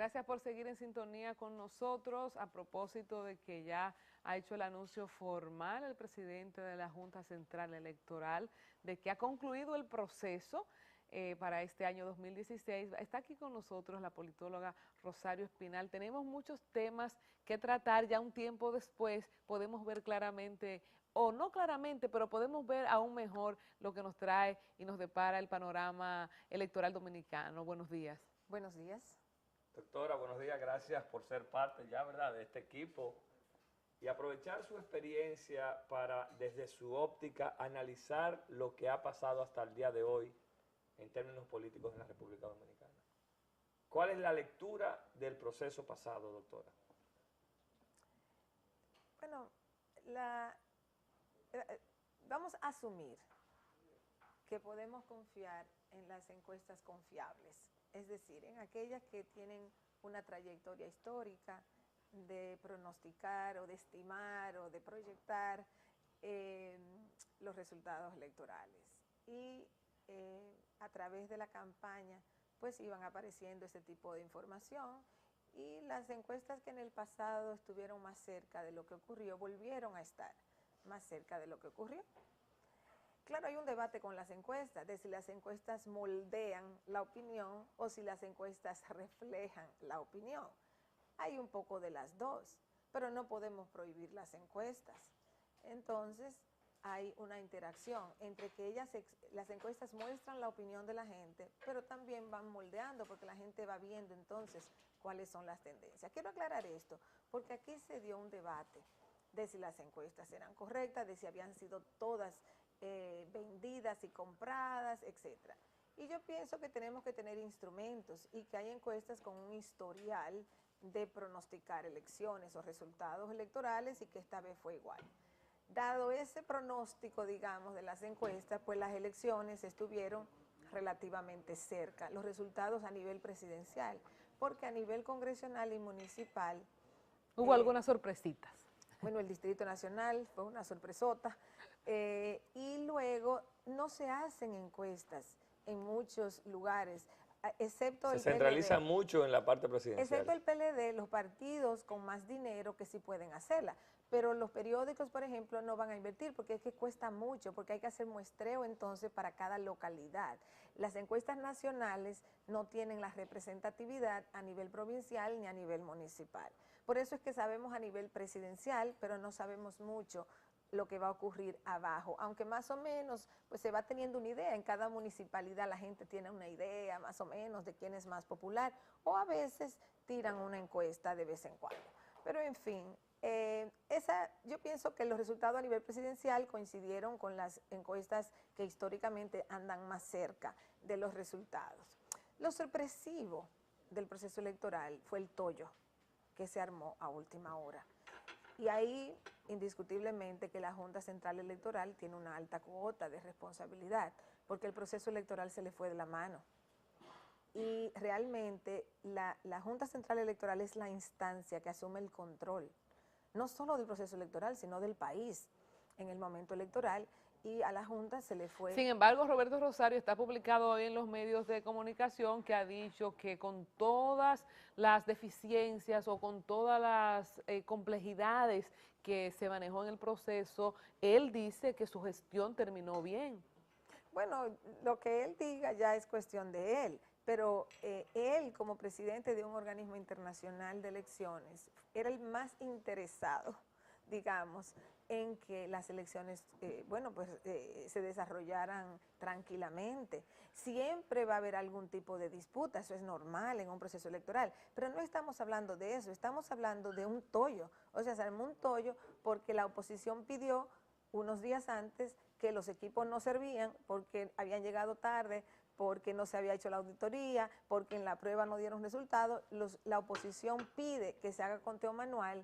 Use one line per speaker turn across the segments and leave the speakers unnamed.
Gracias por seguir en sintonía con nosotros. A propósito de que ya ha hecho el anuncio formal el presidente de la Junta Central Electoral de que ha concluido el proceso para este año 2016. Está aquí con nosotros la politóloga Rosario Espinal. Tenemos muchos temas que tratar. Ya un tiempo después podemos ver claramente, o no claramente, pero podemos ver aún mejor lo que nos trae y nos depara el panorama electoral dominicano. Buenos días.
Buenos días.
Doctora, buenos días, gracias por ser parte ya, ¿verdad?, de este equipo y aprovechar su experiencia para, desde su óptica, analizar lo que ha pasado hasta el día de hoy en términos políticos en la República Dominicana. ¿Cuál es la lectura del proceso pasado, doctora?
Bueno, vamos a asumir que podemos confiar en las encuestas confiables, es decir, en aquellas que tienen una trayectoria histórica de pronosticar o de estimar o de proyectar los resultados electorales. Y a través de la campaña pues iban apareciendo ese tipo de información y las encuestas que en el pasado estuvieron más cerca de lo que ocurrió volvieron a estar más cerca de lo que ocurrió. Claro, hay un debate con las encuestas, de si las encuestas moldean la opinión o si las encuestas reflejan la opinión. Hay un poco de las dos, pero no podemos prohibir las encuestas. Entonces, hay una interacción entre que las encuestas muestran la opinión de la gente, pero también van moldeando, porque la gente va viendo entonces cuáles son las tendencias. Quiero aclarar esto, porque aquí se dio un debate de si las encuestas eran correctas, de si habían sido todas vendidas y compradas, etcétera. Y yo pienso que tenemos que tener instrumentos y que hay encuestas con un historial de pronosticar elecciones o resultados electorales y que esta vez fue igual. Dado ese pronóstico, digamos, de las encuestas, pues las elecciones estuvieron relativamente cerca, los resultados a nivel presidencial, porque a nivel congresional y municipal
Hubo algunas sorpresitas.
Bueno, el Distrito Nacional fue una sorpresota, y luego no se hacen encuestas en muchos lugares, excepto el PLD.
Se centraliza mucho en la parte presidencial.
Excepto el PLD, los partidos con más dinero que sí pueden hacerla, pero los periódicos, por ejemplo, no van a invertir porque es que cuesta mucho, porque hay que hacer muestreo entonces para cada localidad. Las encuestas nacionales no tienen la representatividad a nivel provincial ni a nivel municipal. Por eso es que sabemos a nivel presidencial, pero no sabemos mucho lo que va a ocurrir abajo, aunque más o menos pues se va teniendo una idea. En cada municipalidad la gente tiene una idea más o menos de quién es más popular, o a veces tiran una encuesta de vez en cuando. Pero en fin, yo pienso que los resultados a nivel presidencial coincidieron con las encuestas que históricamente andan más cerca de los resultados. Lo sorpresivo del proceso electoral fue el tollo que se armó a última hora. Y ahí, indiscutiblemente, que la Junta Central Electoral tiene una alta cuota de responsabilidad, porque el proceso electoral se le fue de la mano. Y realmente la Junta Central Electoral es la instancia que asume el control, no solo del proceso electoral, sino del país en el momento electoral, y a la Junta se le fue.
Sin embargo, Roberto Rosario está publicado hoy en los medios de comunicación que ha dicho que con todas las deficiencias o con todas las complejidades que se manejó en el proceso, él dice que su gestión terminó bien.
Bueno, lo que él diga ya es cuestión de él, pero él como presidente de un organismo internacional de elecciones era el más interesado, digamos, en que las elecciones, se desarrollaran tranquilamente. Siempre va a haber algún tipo de disputa, eso es normal en un proceso electoral, pero no estamos hablando de eso, estamos hablando de un tollo, o sea, se armó un tollo porque la oposición pidió unos días antes que los equipos no servían porque habían llegado tarde, porque no se había hecho la auditoría, porque en la prueba no dieron resultados. La oposición pide que se haga conteo manual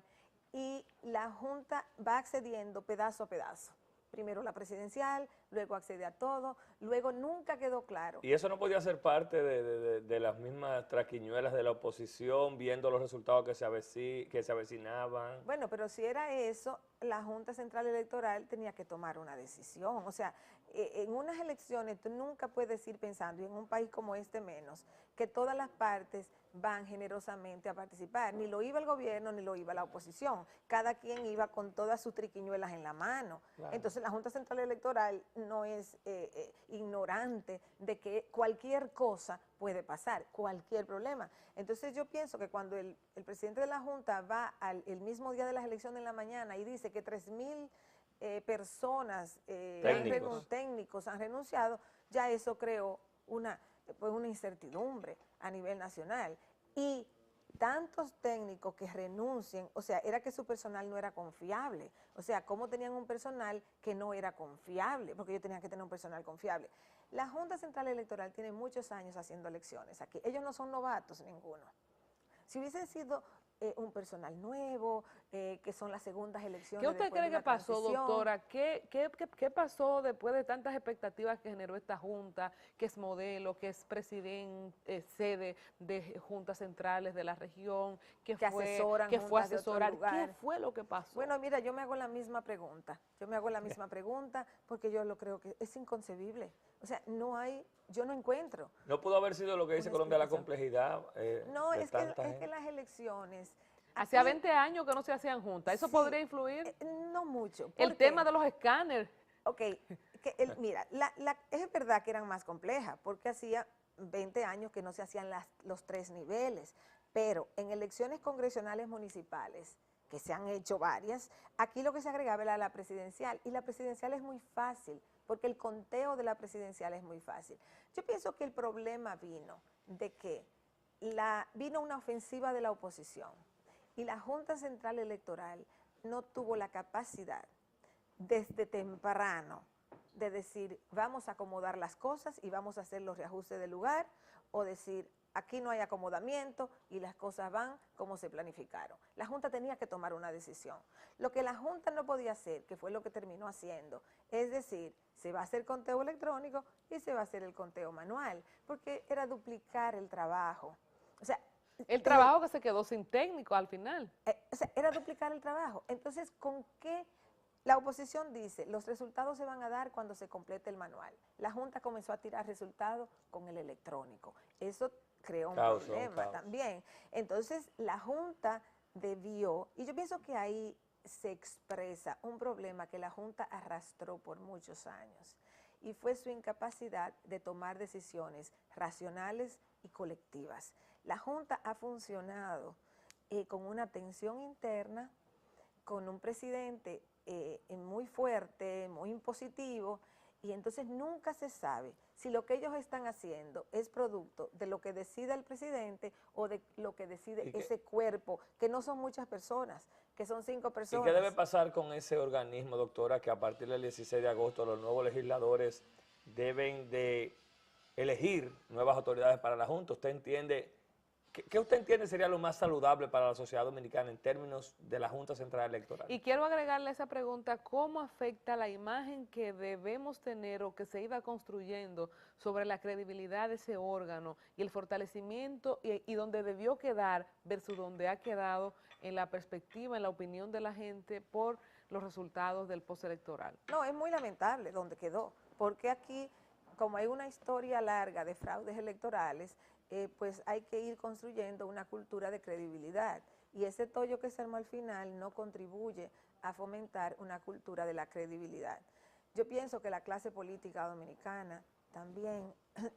y la Junta va accediendo pedazo a pedazo. Primero la presidencial, luego accede a todo, luego nunca quedó claro.
Y eso no podía ser parte de las mismas traquiñuelas de la oposición, viendo los resultados que se avecinaban.
Bueno, pero si era eso, la Junta Central Electoral tenía que tomar una decisión. O sea, en unas elecciones tú nunca puedes ir pensando, y en un país como este menos, que todas las partes van generosamente a participar. Ni lo iba el gobierno, ni lo iba la oposición. Cada quien iba con todas sus triquiñuelas en la mano.
Claro.
Entonces la Junta Central Electoral no es ignorante de que cualquier cosa puede pasar, cualquier problema. Entonces yo pienso que cuando el presidente de la Junta va el mismo día de las elecciones en la mañana y dice que 3,000 personas, técnicos han renunciado, ya eso creó una incertidumbre a nivel nacional. Y tantos técnicos que renuncien, o sea, era que su personal no era confiable. O sea, ¿cómo tenían un personal que no era confiable? Porque ellos tenían que tener un personal confiable. La Junta Central Electoral tiene muchos años haciendo elecciones aquí. Ellos no son novatos ninguno. Si hubiesen sido un personal nuevo, que son las segundas elecciones.
¿Qué usted cree que pasó, doctora? ¿Qué pasó después de tantas expectativas que generó esta Junta, que es modelo, que es presidente, sede de juntas centrales de la región, que fue a asesorar? ¿Qué fue lo que pasó?
Bueno, mira, yo me hago la misma pregunta. Porque yo lo creo que es inconcebible. O sea, yo no encuentro.
No pudo haber sido lo que dice Colombia, la complejidad.
No, es que las elecciones...
Hacía 20 años que no se hacían juntas. ¿Eso podría influir?
No mucho.
El tema de los escáneres.
Ok, mira, es verdad que eran más complejas, porque hacía 20 años que no se hacían los 3 niveles, pero en elecciones congresionales municipales, que se han hecho varias, aquí lo que se agregaba era la presidencial, y la presidencial es muy fácil, porque el conteo de la presidencial es muy fácil. Yo pienso que el problema vino de que vino una ofensiva de la oposición, y la Junta Central Electoral no tuvo la capacidad desde temprano de decir vamos a acomodar las cosas y vamos a hacer los reajustes del lugar, o decir aquí no hay acomodamiento y las cosas van como se planificaron. La Junta tenía que tomar una decisión. Lo que la Junta no podía hacer, que fue lo que terminó haciendo, es decir, se va a hacer conteo electrónico y se va a hacer el conteo manual, porque era duplicar el trabajo. O sea,
el trabajo que se quedó sin técnico al final.
O sea, era duplicar el trabajo. Entonces, ¿con qué? La oposición dice, los resultados se van a dar cuando se complete el manual. La Junta comenzó a tirar resultados con el electrónico. Eso creó un problema también. Entonces, la Junta debió, y yo pienso que ahí se expresa un problema que la Junta arrastró por muchos años, y fue su incapacidad de tomar decisiones racionales y colectivas. La Junta ha funcionado con una tensión interna, con un presidente muy fuerte, muy impositivo, y entonces nunca se sabe si lo que ellos están haciendo es producto de lo que decida el presidente o de lo que decide ese cuerpo, que no son muchas personas, que son 5 personas.
¿Y qué debe pasar con ese organismo, doctora, que a partir del 16 de agosto los nuevos legisladores deben de elegir nuevas autoridades para la Junta? ¿Usted entiende? ¿Qué usted entiende sería lo más saludable para la sociedad dominicana en términos de la Junta Central Electoral?
Y quiero agregarle a esa pregunta, ¿cómo afecta la imagen que debemos tener o que se iba construyendo sobre la credibilidad de ese órgano y el fortalecimiento y donde debió quedar versus donde ha quedado en la perspectiva, en la opinión de la gente por los resultados del postelectoral?
No, es muy lamentable donde quedó, porque aquí, como hay una historia larga de fraudes electorales, pues hay que ir construyendo una cultura de credibilidad, y ese tollo que se armó al final no contribuye a fomentar una cultura de la credibilidad. Yo pienso que la clase política dominicana también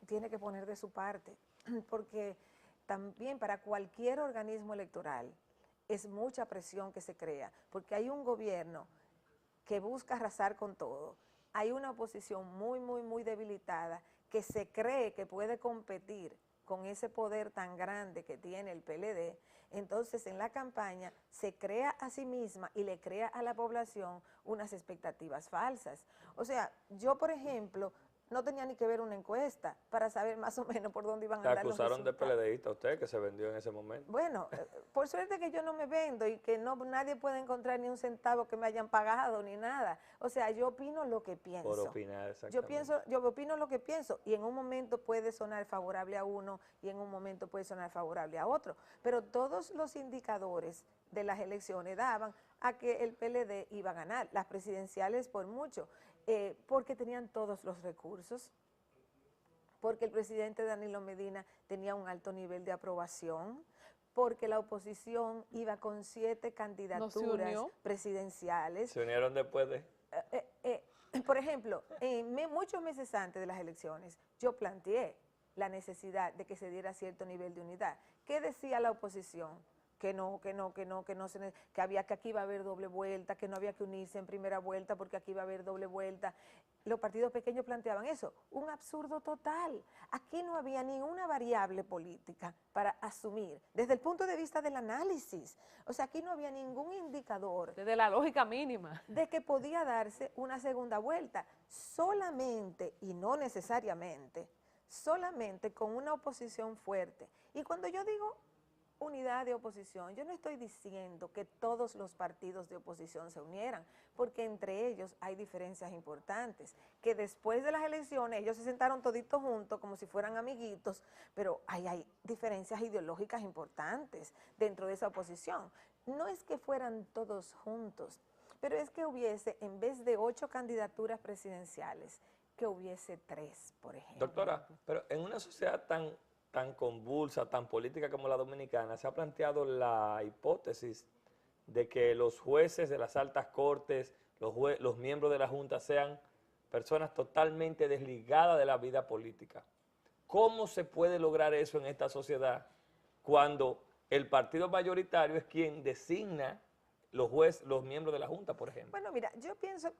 tiene que poner de su parte, porque también para cualquier organismo electoral es mucha presión que se crea, porque hay un gobierno que busca arrasar con todo, hay una oposición muy debilitada que se cree que puede competir con ese poder tan grande que tiene el PLD. Entonces en la campaña se crea a sí misma y le crea a la población unas expectativas falsas. O sea, yo por ejemplo no tenía ni que ver una encuesta para saber más o menos por dónde iban a
Te
andar los
acusaron de
resultados.
PLDista a usted, que se vendió en ese momento.
Bueno, por suerte que yo no me vendo y que no nadie puede encontrar ni un centavo que me hayan pagado ni nada. O sea, yo opino lo que pienso.
Por opinar, exactamente.
Yo opino lo que pienso y en un momento puede sonar favorable a uno y en un momento puede sonar favorable a otro. Pero todos los indicadores de las elecciones daban a que el PLD iba a ganar, las presidenciales por mucho, porque tenían todos los recursos, porque el presidente Danilo Medina tenía un alto nivel de aprobación, porque la oposición iba con 7 candidaturas presidenciales.
¿Se unieron después de...?
Por ejemplo, muchos meses antes de las elecciones, yo planteé la necesidad de que se diera cierto nivel de unidad. ¿Qué decía la oposición? Que aquí iba a haber doble vuelta, que no había que unirse en primera vuelta porque aquí iba a haber doble vuelta. Los partidos pequeños planteaban eso, un absurdo total. Aquí no había ninguna variable política para asumir, desde el punto de vista del análisis. O sea, aquí no había ningún indicador.
Desde la lógica mínima.
De que podía darse una segunda vuelta, solamente y no necesariamente, solamente con una oposición fuerte. Y cuando yo digo unidad de oposición, yo no estoy diciendo que todos los partidos de oposición se unieran, porque entre ellos hay diferencias importantes, que después de las elecciones ellos se sentaron toditos juntos como si fueran amiguitos, pero hay diferencias ideológicas importantes dentro de esa oposición. No es que fueran todos juntos, pero es que hubiese, en vez de 8 candidaturas presidenciales, que hubiese 3, por ejemplo.
Doctora, pero en una sociedad tan convulsa, tan política como la dominicana, se ha planteado la hipótesis de que los jueces de las altas cortes, los miembros de la Junta sean personas totalmente desligadas de la vida política. ¿Cómo se puede lograr eso en esta sociedad cuando el partido mayoritario es quien designa los miembros de la Junta, por ejemplo?
Bueno, mira, yo pienso,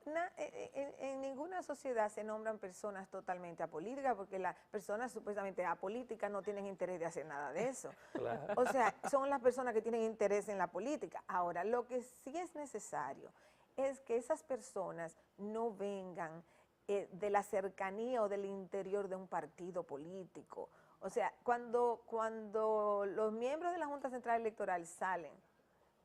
en ninguna sociedad se nombran personas totalmente apolíticas, porque las personas supuestamente apolíticas no tienen interés de hacer nada de eso.
Claro.
O sea, son las personas que tienen interés en la política. Ahora, lo que sí es necesario es que esas personas no vengan de la cercanía o del interior de un partido político. O sea, cuando los miembros de la Junta Central Electoral salen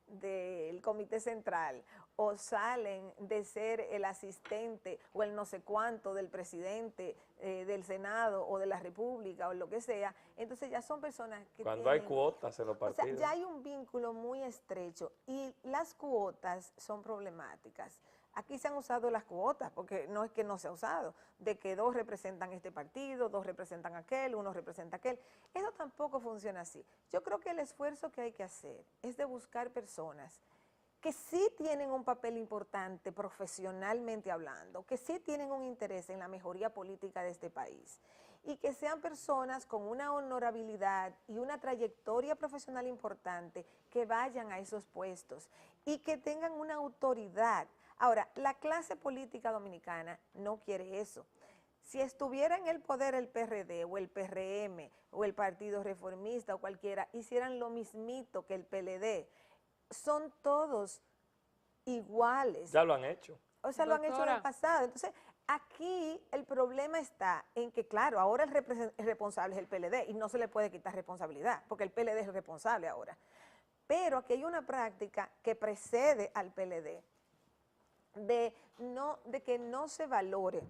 del Comité Central o salen de ser el asistente o el no sé cuánto del presidente del Senado o de la República o lo que sea, entonces ya son personas que
cuando hay cuotas en los partidos.
O sea, ya hay un vínculo muy estrecho y las cuotas son problemáticas. Aquí se han usado las cuotas, porque no es que no se ha usado, de que 2 representan este partido, 2 representan aquel, 1 representa aquel. Eso tampoco funciona así. Yo creo que el esfuerzo que hay que hacer es de buscar personas que sí tienen un papel importante profesionalmente hablando, que sí tienen un interés en la mejoría política de este país y que sean personas con una honorabilidad y una trayectoria profesional importante que vayan a esos puestos y que tengan una autoridad. Ahora, la clase política dominicana no quiere eso. Si estuviera en el poder el PRD o el PRM o el Partido Reformista o cualquiera, hicieran lo mismito que el PLD. Son todos iguales.
Ya lo han hecho.
O sea, lo han hecho en el pasado. Entonces, aquí el problema está en que, claro, ahora el responsable es el PLD y no se le puede quitar responsabilidad, porque el PLD es el responsable ahora. Pero aquí hay una práctica que precede al PLD, de que no se valore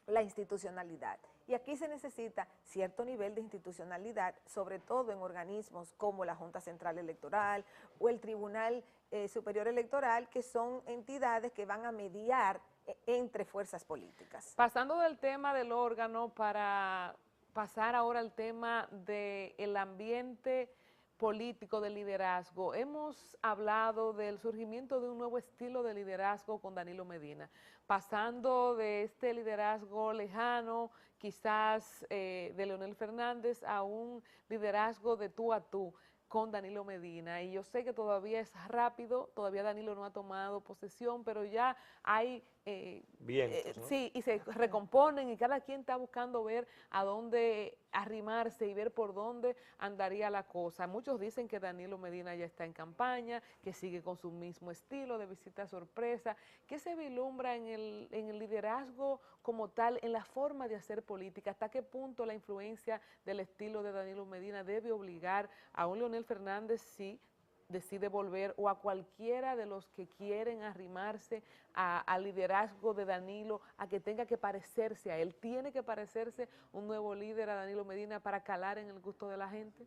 la institucionalidad. Y aquí se necesita cierto nivel de institucionalidad, sobre todo en organismos como la Junta Central Electoral o el Tribunal Superior Electoral, que son entidades que van a mediar entre fuerzas políticas.
Pasando del tema del órgano para pasar ahora al tema del ambiente político de liderazgo, hemos hablado del surgimiento de un nuevo estilo de liderazgo con Danilo Medina, pasando de este liderazgo lejano, quizás de Leonel Fernández, a un liderazgo de tú a tú con Danilo Medina. Y yo sé que todavía es rápido, todavía Danilo no ha tomado posesión, pero ya hay
vientos, ¿no?
sí, y se recomponen y cada quien está buscando ver a dónde arrimarse y ver por dónde andaría la cosa. Muchos dicen que Danilo Medina ya está en campaña, que sigue con su mismo estilo de visita sorpresa. ¿Qué se vislumbra en el liderazgo como tal, en la forma de hacer política? ¿Hasta qué punto la influencia del estilo de Danilo Medina debe obligar a un Leonel Fernández si decide volver, o a cualquiera de los que quieren arrimarse al liderazgo de Danilo, a que tenga que parecerse a él? ¿Tiene que parecerse un nuevo líder a Danilo Medina para calar en el gusto de la gente?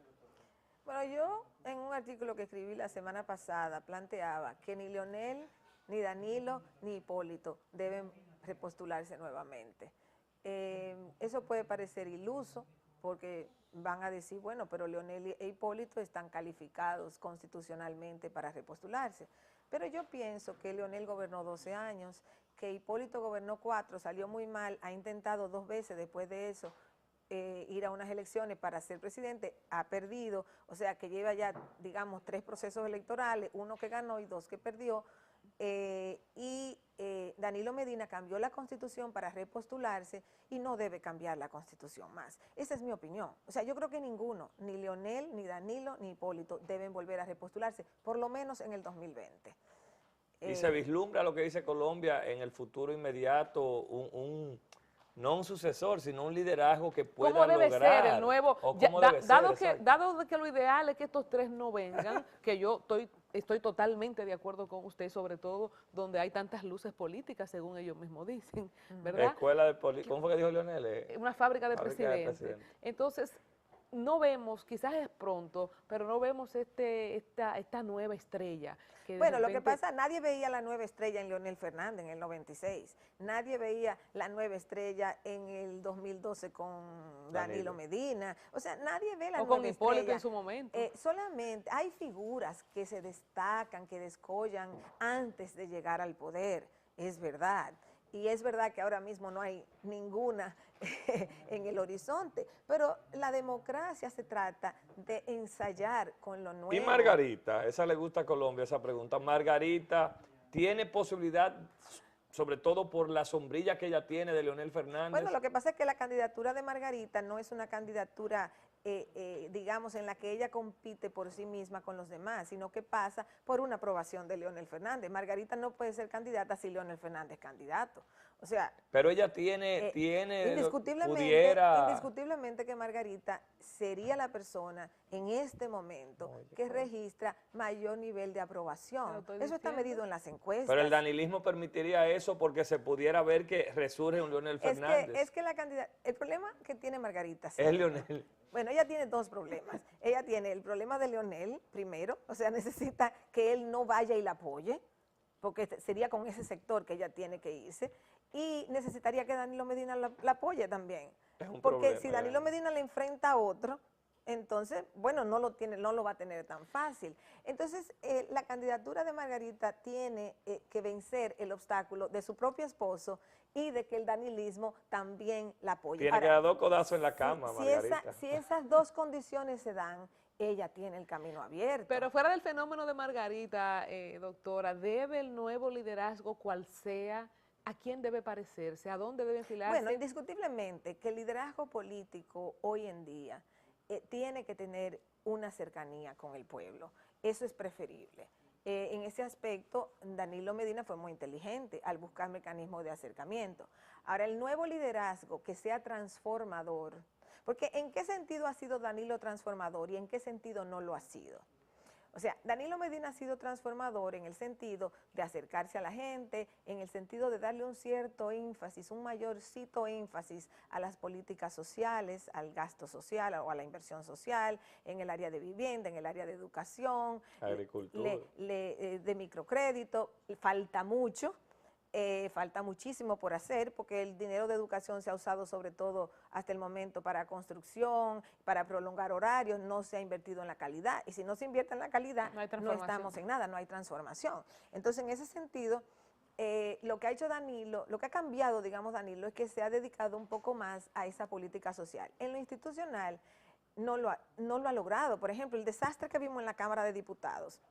Bueno, yo en un artículo que escribí la semana pasada planteaba que ni Leonel, ni Danilo, ni Hipólito deben repostularse nuevamente. Eso puede parecer iluso, porque van a decir, bueno, pero Leonel e Hipólito están calificados constitucionalmente para repostularse. Pero yo pienso que Leonel gobernó 12 años, que Hipólito gobernó 4, salió muy mal, ha intentado 2 veces después de eso ir a unas elecciones para ser presidente, ha perdido, o sea que lleva ya, digamos, 3 procesos electorales, 1 que ganó y 2 que perdió. Danilo Medina cambió la Constitución para repostularse y no debe cambiar la Constitución más. Esa es mi opinión. O sea, yo creo que ninguno, ni Leonel, ni Danilo, ni Hipólito deben volver a repostularse, por lo menos en el 2020.
Y se vislumbra lo que dice Colombia en el futuro inmediato, no un sucesor, sino un liderazgo que pueda
¿Cómo debe
lograr,
ser el nuevo? Dado que lo ideal es que estos 3 no vengan, que yo estoy totalmente de acuerdo con usted, sobre todo donde hay tantas luces políticas, según ellos mismos dicen, ¿verdad?
Escuela de política, ¿cómo fue que dijo Leonel?
Una fábrica de presidente. Entonces, no vemos, quizás es pronto, pero no vemos esta nueva estrella.
Bueno, lo que pasa, nadie veía la nueva estrella en Leonel Fernández en el 96, nadie veía la nueva estrella en el 2012 con Danilo Medina, o sea, nadie ve la nueva estrella.
O con Hipólito en su momento.
Solamente hay figuras que se destacan, que descollan antes de llegar al poder, es verdad. Y es verdad que ahora mismo no hay ninguna en el horizonte, pero la democracia se trata de ensayar con lo nuevo.
Y Margarita, esa le gusta a Colombia, esa pregunta. Margarita, ¿tiene posibilidad, sobre todo por la sombrilla que ella tiene de Leonel Fernández?
Bueno, lo que pasa es que la candidatura de Margarita no es una candidatura digamos, en la que ella compite por sí misma con los demás, sino que pasa por una aprobación de Leonel Fernández. Margarita no puede ser candidata si Leonel Fernández es candidato. O sea,
pero ella tiene
indiscutiblemente que Margarita sería la persona en este momento que registra mayor nivel de aprobación. Eso está medido en las encuestas.
Pero el danilismo permitiría eso porque se pudiera ver que resurge un Leonel Fernández.
Es que la candidata, el problema que tiene Margarita
es Leonel.
Bueno, ella tiene 2 problemas. Ella tiene el problema de Leonel, primero, o sea, necesita que él no vaya y la apoye, porque sería con ese sector que ella tiene que irse, y necesitaría que Danilo Medina la apoye también. Porque si Danilo Medina le enfrenta a otro, entonces, bueno, no lo va a tener tan fácil. Entonces, la candidatura de Margarita tiene que vencer el obstáculo de su propio esposo y de que el danilismo también la apoye.
Tiene que dar 2 codazos en la cama, Margarita.
Si esas 2 condiciones se dan, ella tiene el camino abierto.
Pero fuera del fenómeno de Margarita, doctora, ¿debe el nuevo liderazgo, cual sea, a quién debe parecerse, a dónde debe enfilarse?
Bueno, indiscutiblemente que el liderazgo político hoy en día tiene que tener una cercanía con el pueblo. Eso es preferible. En ese aspecto, Danilo Medina fue muy inteligente al buscar mecanismos de acercamiento. Ahora, el nuevo liderazgo que sea transformador, porque ¿en qué sentido ha sido Danilo transformador y en qué sentido no lo ha sido? O sea, Danilo Medina ha sido transformador en el sentido de acercarse a la gente, en el sentido de darle un cierto énfasis, un mayorcito énfasis a las políticas sociales, al gasto social o a la inversión social, en el área de vivienda, en el área de educación,
agricultura,
de microcrédito. Falta mucho. Falta muchísimo por hacer porque el dinero de educación se ha usado sobre todo hasta el momento para construcción, para prolongar horarios, no se ha invertido en la calidad y si no se invierte en la calidad no estamos en nada, no hay transformación. Entonces en ese sentido lo que ha hecho Danilo, lo que ha cambiado digamos Danilo es que se ha dedicado un poco más a esa política social. En lo institucional no lo ha logrado, por ejemplo el desastre que vimos en la Cámara de Diputados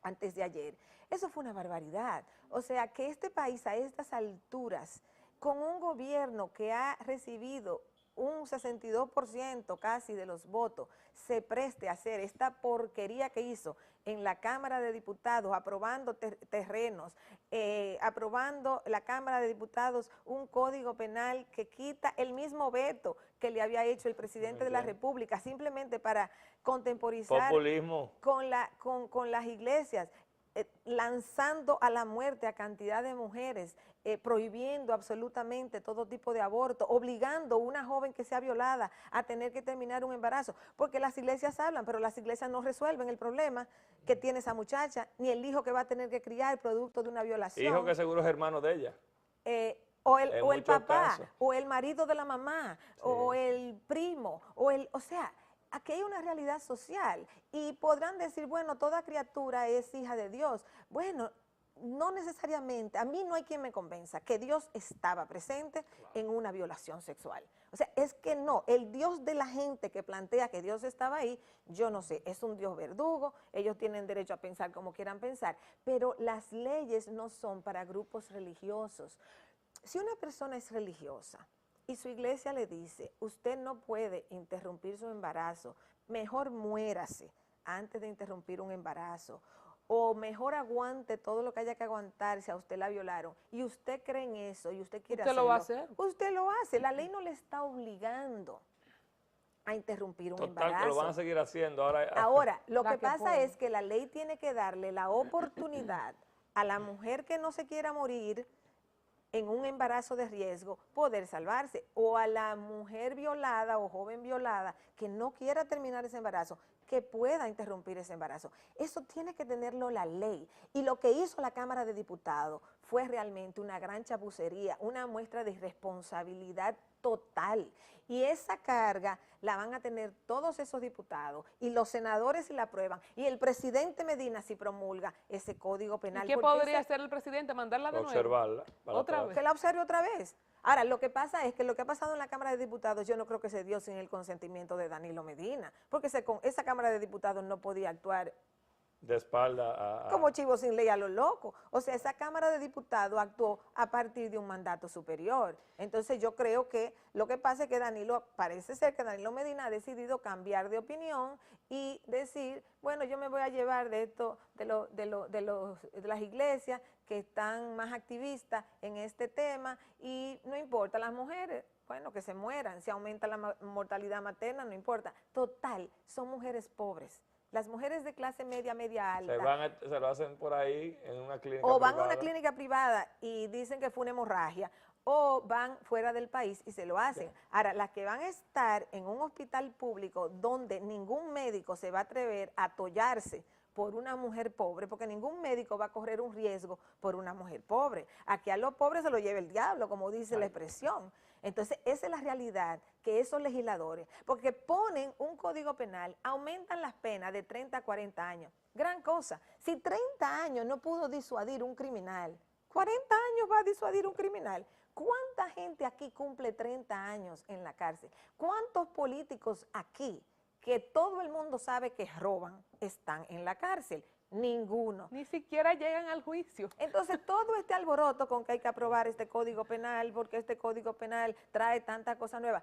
antes de ayer. Eso fue una barbaridad. O sea, que este país a estas alturas, con un gobierno que ha recibido un 62% casi de los votos se preste a hacer esta porquería que hizo en la Cámara de Diputados, aprobando terrenos, aprobando la Cámara de Diputados un código penal que quita el mismo veto que le había hecho el presidente de la República, simplemente para contemporizar
populismo
con las iglesias, lanzando a la muerte a cantidad de mujeres, prohibiendo absolutamente todo tipo de aborto, obligando a una joven que sea violada a tener que terminar un embarazo, porque las iglesias hablan, pero las iglesias no resuelven el problema que tiene esa muchacha, ni el hijo que va a tener que criar producto de una violación.
Hijo que seguro es hermano de ella.
O el papá,
casos.
o el marido de la mamá, sí, o el primo, o sea, aquí hay una realidad social y podrán decir, bueno, toda criatura es hija de Dios. Bueno, no necesariamente, a mí no hay quien me convenza que Dios estaba presente en una violación sexual. O sea, es que no, el Dios de la gente que plantea que Dios estaba ahí, yo no sé, es un Dios verdugo, ellos tienen derecho a pensar como quieran pensar, pero las leyes no son para grupos religiosos. Si una persona es religiosa y su iglesia le dice, usted no puede interrumpir su embarazo, mejor muérase antes de interrumpir un embarazo, o mejor aguante todo lo que haya que aguantar si a usted la violaron, y usted cree en eso y usted quiere hacerlo,
¿usted lo va a hacer?
Usted lo hace, la ley no le está obligando a interrumpir un embarazo.
Que lo van a seguir haciendo.
Ahora, lo que pasa es que la ley tiene que darle la oportunidad a la mujer que no se quiera morir en un embarazo de riesgo, poder salvarse, o a la mujer violada o joven violada que no quiera terminar ese embarazo, que pueda interrumpir ese embarazo. Eso tiene que tenerlo la ley, y lo que hizo la Cámara de Diputados fue realmente una gran chapucería, una muestra de irresponsabilidad total, y esa carga la van a tener todos esos diputados, y los senadores si la aprueban, y el presidente Medina si promulga ese código penal.
¿Y qué podría hacer el presidente? ¿Mandarla de nuevo?
Observarla.
¿Otra vez?
Que la observe otra vez. Ahora, lo que pasa es que lo que ha pasado en la Cámara de Diputados, yo no creo que se dio sin el consentimiento de Danilo Medina, porque esa Cámara de Diputados no podía actuar
de espalda
como chivo sin ley a los locos. O sea, esa Cámara de Diputados actuó a partir de un mandato superior. Entonces yo creo que lo que pasa es que parece ser que Danilo Medina ha decidido cambiar de opinión y decir, bueno, yo me voy a llevar de esto, de las iglesias que están más activistas en este tema, y no importa, las mujeres, bueno, que se mueran, si aumenta la mortalidad materna, no importa. Total, son mujeres pobres. Las mujeres de clase media, media alta.
Se lo hacen por ahí en una clínica
privada. O van
privada.
a una clínica privada y dicen que fue una hemorragia, o van fuera del país y se lo hacen. Sí. Ahora, las que van a estar en un hospital público donde ningún médico se va a atrever a atollarse por una mujer pobre, porque ningún médico va a correr un riesgo por una mujer pobre. Aquí a los pobres se lo lleva el diablo, como dice la expresión. Entonces, esa es la realidad que esos legisladores, porque ponen un código penal, aumentan las penas de 30 a 40 años. Gran cosa. Si 30 años no pudo disuadir un criminal, 40 años va a disuadir un criminal. ¿Cuánta gente aquí cumple 30 años en la cárcel? ¿Cuántos políticos aquí, que todo el mundo sabe que roban, están en la cárcel? Ninguno.
Ni siquiera llegan al juicio.
Entonces, todo este alboroto con que hay que aprobar este código penal, porque este código penal trae tanta cosa nueva.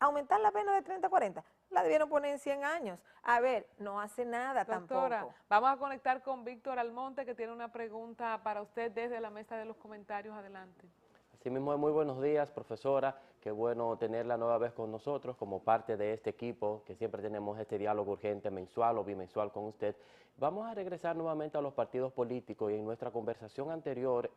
Aumentar la pena de 30 a 40, la debieron poner en 100 años. A ver, no hace nada. Doctora, tampoco.
Vamos a conectar con Víctor Almonte, que tiene una pregunta para usted desde la mesa de los comentarios. Adelante.
Así mismo, muy buenos días, profesora. Qué bueno tenerla nueva vez con nosotros como parte de este equipo, que siempre tenemos este diálogo urgente mensual o bimensual con usted. Vamos a regresar nuevamente a los partidos políticos, y en nuestra conversación anterior,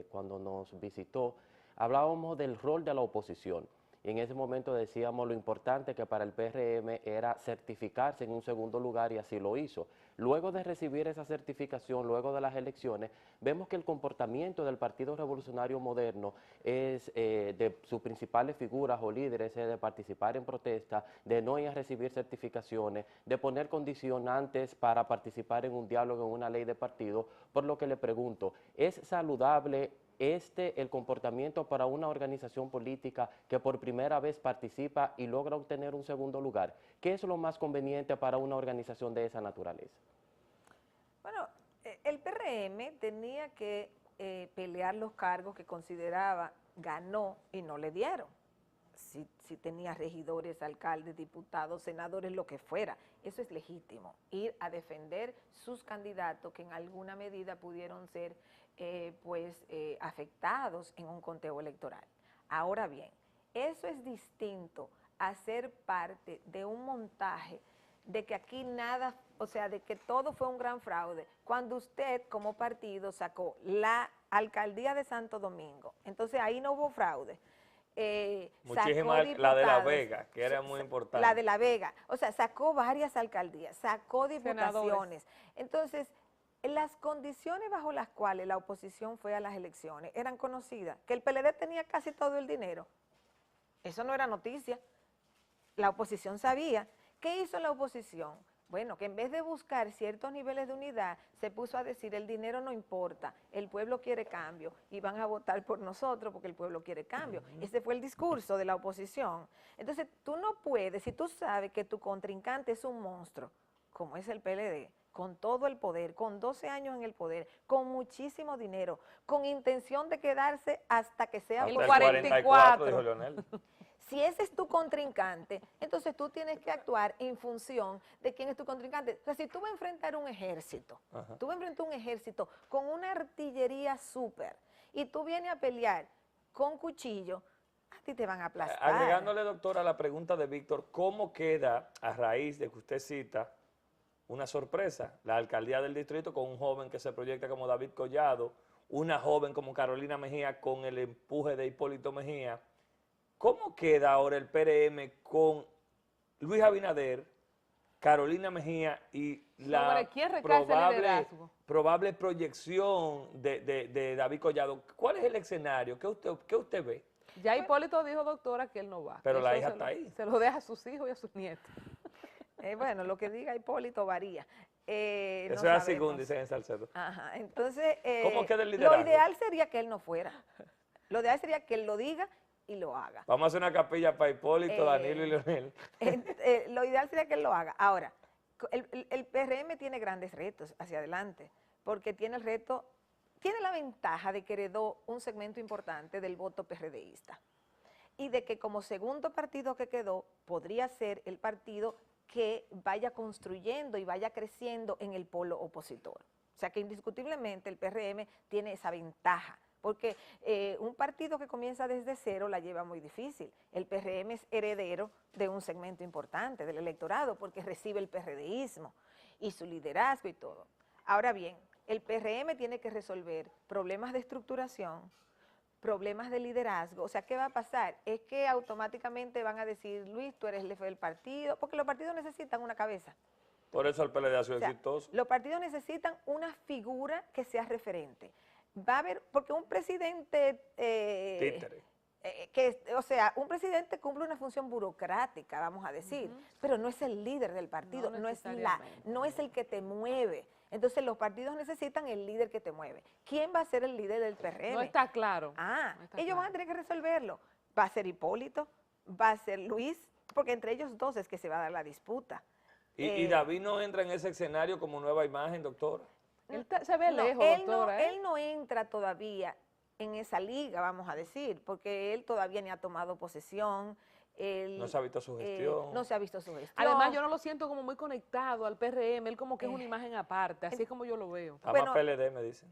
cuando nos visitó, hablábamos del rol de la oposición. Y en ese momento decíamos lo importante que para el PRM era certificarse en un segundo lugar, y así lo hizo. Luego de recibir esa certificación, luego de las elecciones, vemos que el comportamiento del Partido Revolucionario Moderno es de sus principales figuras o líderes, de participar en protesta, de no ir a recibir certificaciones, de poner condicionantes para participar en un diálogo, en una ley de partido. Por lo que le pregunto, ¿es saludable el comportamiento para una organización política que por primera vez participa y logra obtener un segundo lugar? ¿Qué es lo más conveniente para una organización de esa naturaleza?
Bueno, el PRM tenía que pelear los cargos que consideraba ganó y no le dieron. si tenía regidores, alcaldes, diputados, senadores, lo que fuera. Eso es legítimo, ir a defender sus candidatos que en alguna medida pudieron ser afectados en un conteo electoral. Ahora bien, eso es distinto a ser parte de un montaje de que aquí nada, o sea, de que todo fue un gran fraude, cuando usted como partido sacó la alcaldía de Santo Domingo, entonces ahí no hubo fraude.
Muchísimas, la de La Vega, que era muy importante.
La de La Vega, o sea, sacó varias alcaldías, sacó diputaciones.
Senadores.
Entonces, las condiciones bajo las cuales la oposición fue a las elecciones eran conocidas, que el PLD tenía casi todo el dinero. Eso no era noticia. La oposición sabía. ¿Qué hizo la oposición? Bueno, que en vez de buscar ciertos niveles de unidad, se puso a decir el dinero no importa, el pueblo quiere cambio y van a votar por nosotros porque el pueblo quiere cambio. Ese fue el discurso de la oposición. Entonces, tú no puedes, si tú sabes que tu contrincante es un monstruo, como es el PLD, con todo el poder, con 12 años en el poder, con muchísimo dinero, con intención de quedarse hasta que sea
Hasta
por
el
44,
dijo Leonel.
Si ese es tu contrincante, entonces tú tienes que actuar en función de quién es tu contrincante. O sea, si tú vas a enfrentar un ejército, tú vas a enfrentar un ejército con una artillería súper y tú vienes a pelear con cuchillo, a ti te van a aplastar.
Agregándole, doctora, a la pregunta de Víctor, ¿cómo queda a raíz de que usted cita una sorpresa? La alcaldía del distrito con un joven que se proyecta como David Collado, una joven como Carolina Mejía con el empuje de Hipólito Mejía. ¿Cómo queda ahora el PRM con Luis Abinader, Carolina Mejía y la
¿quién recae ese liderazgo?
probable proyección de David Collado? ¿Cuál es el escenario? ¿Qué usted ve?
Ya Hipólito dijo, doctora, que él no va.
Pero
que
la
eso
hija
se
está
lo-
ahí.
Se lo deja a sus hijos y a sus nietos.
Bueno, lo que diga Hipólito varía.
Eso
No
es así,
sabemos.
dicen en Salcedo.
Ajá, entonces,
¿Cómo queda el
lo
liderazgo?
ideal sería que él no fuera. Lo ideal sería que él lo diga y lo haga.
Vamos a hacer una capilla para Hipólito, Danilo y Leonel.
Lo ideal sería que él lo haga. Ahora, el PRM tiene grandes retos hacia adelante, porque tiene el reto, tiene la ventaja de que heredó un segmento importante del voto PRDista y de que como segundo partido que quedó, podría ser el partido que vaya construyendo y vaya creciendo en el polo opositor. O sea que indiscutiblemente el PRM tiene esa ventaja, porque un partido que comienza desde cero la lleva muy difícil. El PRM es heredero de un segmento importante del electorado, porque recibe el PRDismo y su liderazgo y todo. Ahora bien, el PRM tiene que resolver problemas de estructuración, problemas de liderazgo. O sea, ¿qué va a pasar? Es que automáticamente van a decir, Luis, tú eres el jefe del partido, porque los partidos necesitan una cabeza.
Por eso el PLD ha sido
O sea,
exitoso.
los partidos necesitan una figura que sea referente. Va a haber, porque un presidente
Títere.
o sea, un presidente cumple una función burocrática, vamos a decir, pero no es el líder del partido,
No
no
necesariamente.
es el que te mueve. Entonces los partidos necesitan el líder que te mueve. ¿Quién va a ser el líder del PRM?
No está claro.
Ah,
No está
ellos van a
claro.
tener que resolverlo. Va a ser Hipólito, va a ser Luis, porque entre ellos dos es que se va a dar la disputa.
Y David no entra en ese escenario como nueva imagen, doctora.
Se ve
No,
lejos, doctora.
él no entra todavía en esa liga, vamos a decir, porque él todavía ni ha tomado posesión. Él,
No se ha visto su gestión.
no se ha visto su gestión.
Además, yo no lo siento como muy conectado al PRM, él como que es una imagen aparte, así es como yo lo veo.
Está
Bueno,
más PLD, me dicen.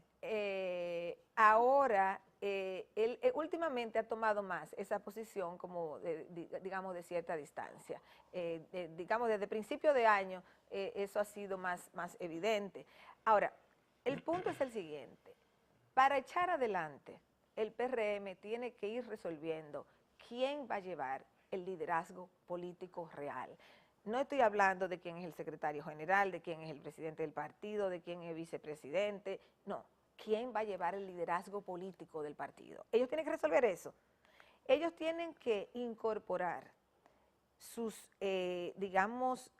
Ahora, él últimamente ha tomado más esa posición como, digamos, de cierta distancia. Digamos, desde principio de año, eso ha sido más evidente. Ahora, el punto es el siguiente. Para echar adelante, el PRM tiene que ir resolviendo quién va a llevar el liderazgo político real. No estoy hablando de quién es el secretario general, de quién es el presidente del partido, de quién es el vicepresidente, no. ¿Quién va a llevar el liderazgo político del partido? Ellos tienen que resolver eso. Ellos tienen que incorporar sus, digamos,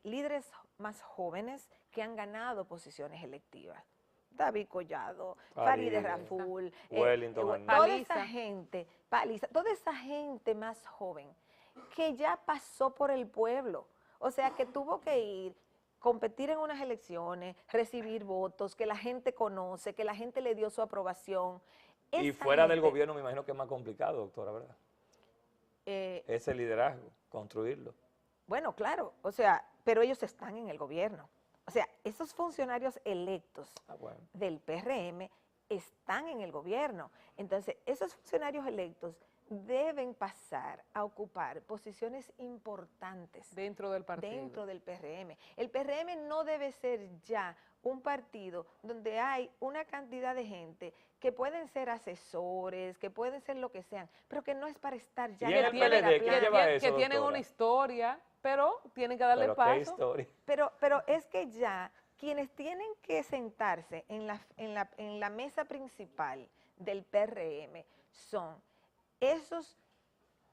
líderes más jóvenes que han ganado posiciones electivas. David Collado, Farideh Raful,
Wellington
toda
Hernández.
esa gente, Paliza, toda esa gente más joven que ya pasó por el pueblo, o sea, que tuvo que ir, competir en unas elecciones, recibir votos, que la gente conoce, que la gente le dio su aprobación.
Y
Esa
fuera del
gente-
gobierno me imagino que es más complicado, doctora, ¿verdad? ese liderazgo, construirlo.
Bueno, claro, o sea, pero ellos están en el gobierno. O sea, esos funcionarios electos
Bueno.
del PRM están en el gobierno. Entonces, esos funcionarios electos deben pasar a ocupar posiciones importantes
Dentro del partido.
dentro del PRM. El PRM no debe ser ya un partido donde hay una cantidad de gente que pueden ser asesores, que pueden ser lo que sean, pero que no es para estar ya
¿Y
en
en
la
el
primera
PLD, quién
plana.
lleva
que
eso,
tienen
doctora?
una historia, pero tienen que darle
Pero qué
paso.
historia.
Pero es que ya quienes tienen que sentarse en la mesa principal del PRM son esos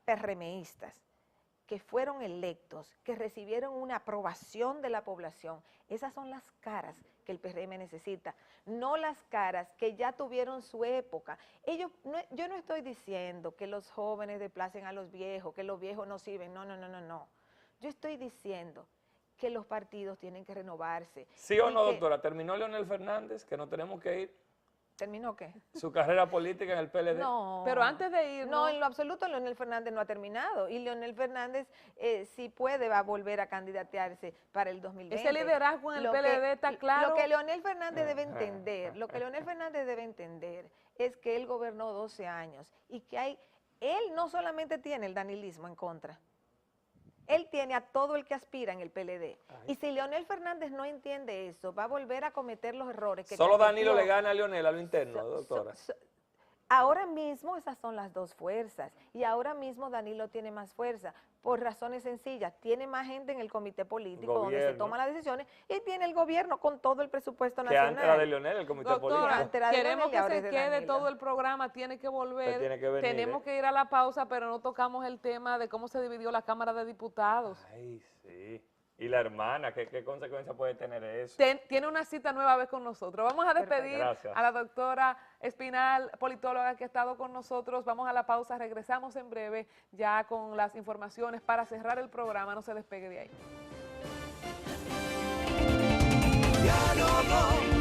PRMistas que fueron electos, que recibieron una aprobación de la población. Esas son las caras que el PRM necesita, no las caras que ya tuvieron su época. Yo no estoy diciendo que los jóvenes desplacen a los viejos, que los viejos no sirven, no. Yo estoy diciendo que los partidos tienen que renovarse.
¿Sí o
y
no,
que-
doctora? ¿Terminó Leonel Fernández, que no tenemos que ir?
¿Terminó qué?
Su carrera política en el PLD.
No.
Pero antes de ir,
No, en lo absoluto Leonel Fernández no ha terminado y Leonel Fernández si puede va a volver a candidatearse para el 2020.
ese liderazgo en el
Lo
PLD
que-
está claro.
Lo que Leonel Fernández debe entender, es que él gobernó 12 años y que él no solamente tiene el danilismo en contra, él tiene a todo el que aspira en el PLD. Y si Leonel Fernández no entiende eso, va a volver a cometer los errores que
Solo Danilo
cometió.
le gana a Leonel a lo interno,
So-
doctora.
Ahora mismo esas son las dos fuerzas y ahora mismo Danilo tiene más fuerza por razones sencillas, tiene más gente en el comité político donde se
Gobierno.
toman las decisiones y tiene el gobierno con todo el presupuesto
Que antes era de
nacional.
Leonel, el comité
Doctora,
político.
Antes era de
queremos
Leonel y
que
ahora
se
es de
quede
Danilo.
todo el programa, tiene que volver.
Usted tiene que venir,
Tenemos que ir a la pausa, pero no tocamos el tema de cómo se dividió la Cámara de Diputados.
Ay, sí. Y la hermana, ¿qué consecuencia puede tener eso?
Tiene una cita nueva vez con nosotros. Vamos a despedir
Gracias.
a la doctora Espinal, politóloga que ha estado con nosotros. Vamos a la pausa, regresamos en breve ya con las informaciones para cerrar el programa. No se despegue de ahí.
Diálogo